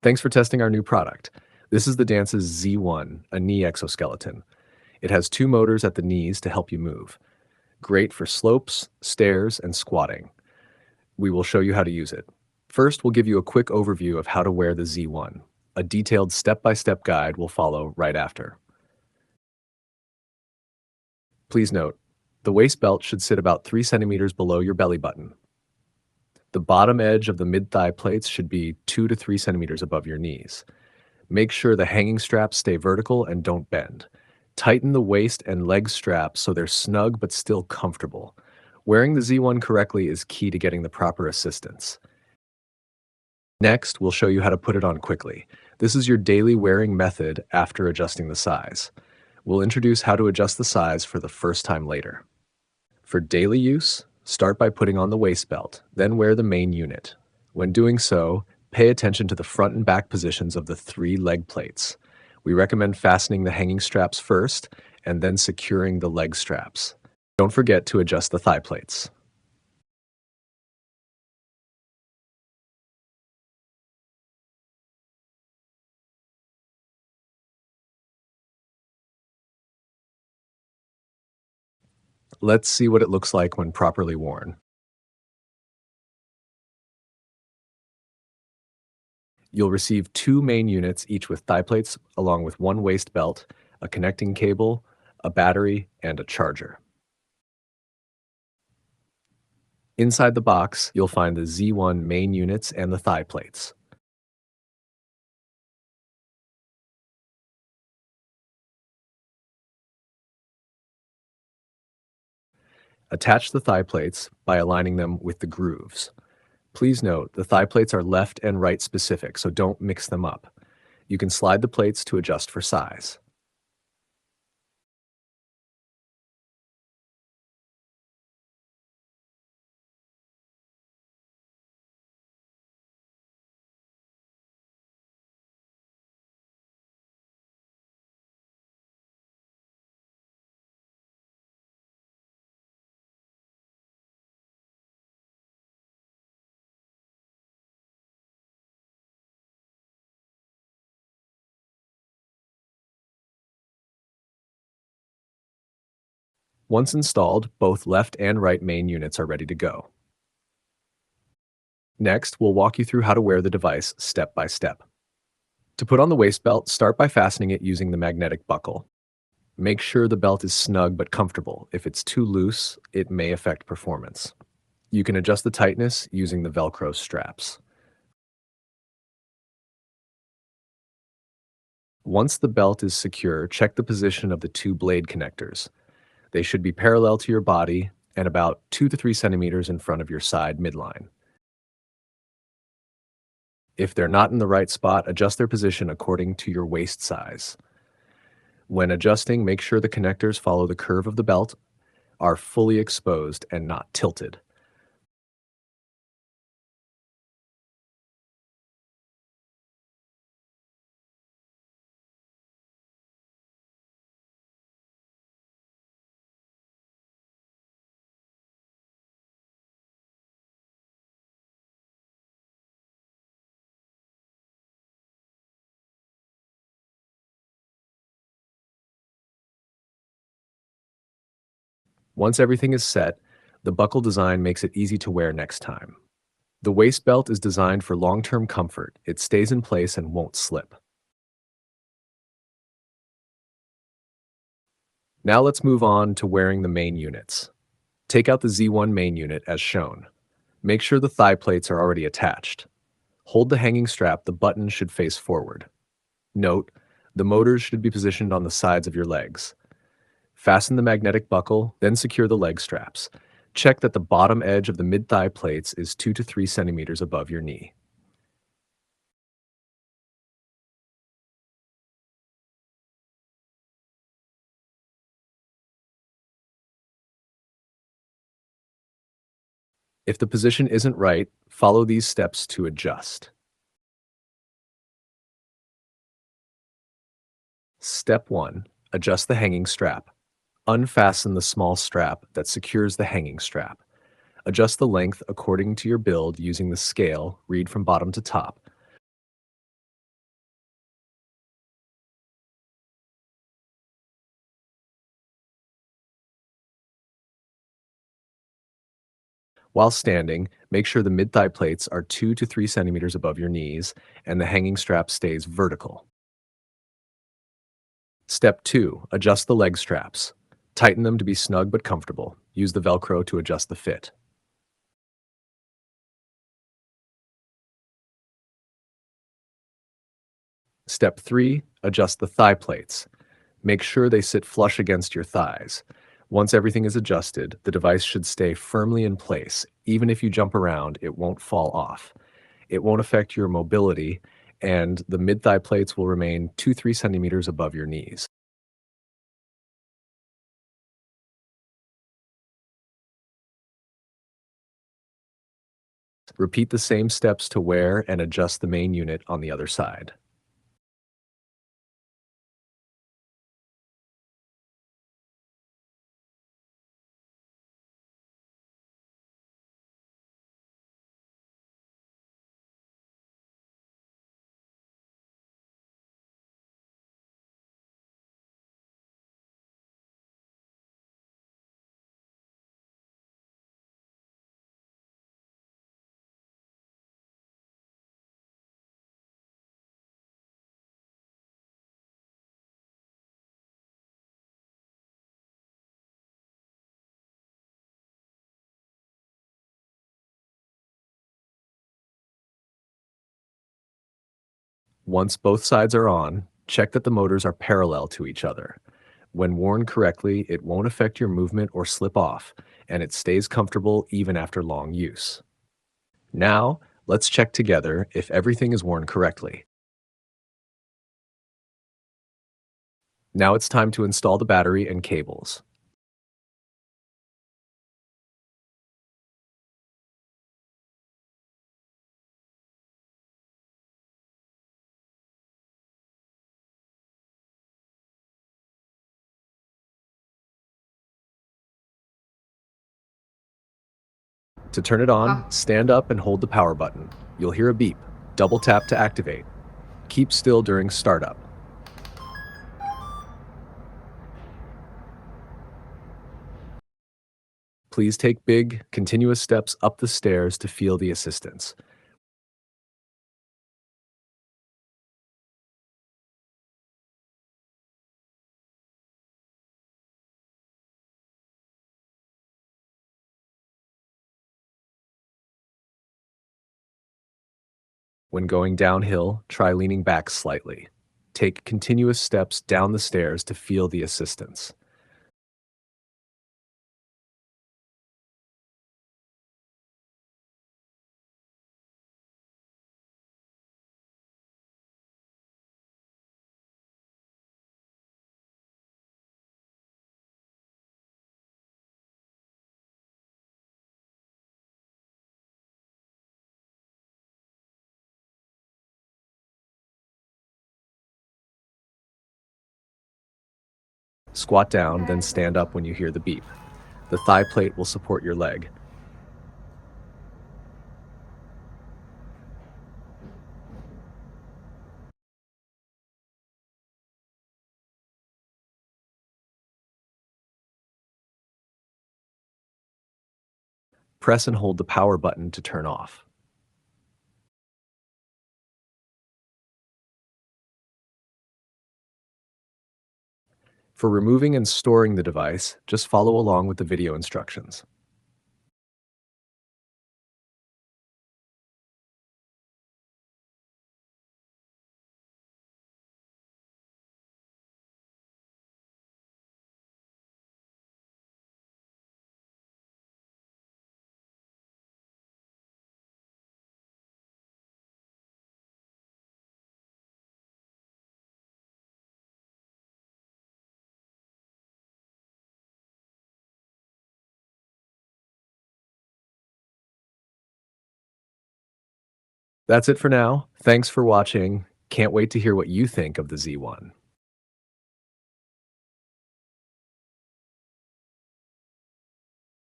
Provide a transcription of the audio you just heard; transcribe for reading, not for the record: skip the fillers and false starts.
Thanks for testing our new product. This is the DNSYS Z1, a knee exoskeleton. It has two motors at the knees to help you move. Great for slopes, stairs, and squatting. We will show you how to use it. First, we'll give you a quick overview of how to wear the Z1. A detailed step-by-step guide will follow right after. Please note, the waist belt should sit about 3 centimeters below your belly button. The bottom edge of the mid-thigh plates should be 2 to 3 centimeters above your knees. Make sure the hanging straps stay vertical and don't bend. Tighten the waist and leg straps so they're snug but still comfortable. Wearing the Z1 correctly is key to getting the proper assistance. Next, we'll show you how to put it on quickly. This is your daily wearing method after adjusting the size. We'll introduce how to adjust the size for the first time later. For daily use, start by putting on the waist belt, then wear the main unit. When doing so, pay attention to the front and back positions of the 3 leg plates. We recommend fastening the hanging straps first and then securing the leg straps. Don't forget to adjust the thigh plates. Let's see what it looks like when properly worn. You'll receive 2 main units, each with thigh plates, along with 1 waist belt, a connecting cable, a battery, and a charger. Inside the box, you'll find the Z1 main units and the thigh plates. Attach the thigh plates by aligning them with the grooves. Please note, the thigh plates are left and right specific, so don't mix them up. You can slide the plates to adjust for size. Once installed, both left and right main units are ready to go. Next, we'll walk you through how to wear the device step by step. To put on the waist belt, start by fastening it using the magnetic buckle. Make sure the belt is snug but comfortable. If it's too loose, it may affect performance. You can adjust the tightness using the Velcro straps. Once the belt is secure, check the position of the 2 blade connectors. They should be parallel to your body and about 2 to 3 centimeters in front of your side midline. If they're not in the right spot, adjust their position according to your waist size. When adjusting, make sure the connectors follow the curve of the belt, are fully exposed, and not tilted. Once everything is set, the buckle design makes it easy to wear next time. The waist belt is designed for long-term comfort. It stays in place and won't slip. Now let's move on to wearing the main units. Take out the Z1 main unit as shown. Make sure the thigh plates are already attached. Hold the hanging strap, the button should face forward. Note, the motors should be positioned on the sides of your legs. Fasten the magnetic buckle, then secure the leg straps. Check that the bottom edge of the mid-thigh plates is 2 to 3 centimeters above your knee. If the position isn't right, follow these steps to adjust. Step 1. Adjust the hanging strap. Unfasten the small strap that secures the hanging strap. Adjust the length according to your build using the scale, read from bottom to top. While standing, make sure the mid thigh plates are 2 to 3 centimeters above your knees and the hanging strap stays vertical. Step 2. Adjust the leg straps. Tighten them to be snug but comfortable. Use the Velcro to adjust the fit. Step 3. Adjust the thigh plates. Make sure they sit flush against your thighs. Once everything is adjusted, the device should stay firmly in place. Even if you jump around, it won't fall off. It won't affect your mobility, and the mid thigh plates will remain 2 3 centimeters above your knees. Repeat the same steps to wear and adjust the main unit on the other side. Once both sides are on, check that the motors are parallel to each other. When worn correctly, it won't affect your movement or slip off, and it stays comfortable even after long use. Now, let's check together if everything is worn correctly. Now it's time to install the battery and cables. To turn it on, stand up and hold the power button. You'll hear a beep. Double tap to activate. Keep still during startup. Please take big, continuous steps up the stairs to feel the assistance. When going downhill, try leaning back slightly. Take continuous steps down the stairs to feel the assistance. Squat down, then stand up when you hear the beep. The thigh plate will support your leg. Press and hold the power button to turn off. For removing and storing the device, just follow along with the video instructions. That's it for now. Thanks for watching. Can't wait to hear what you think of the Z1.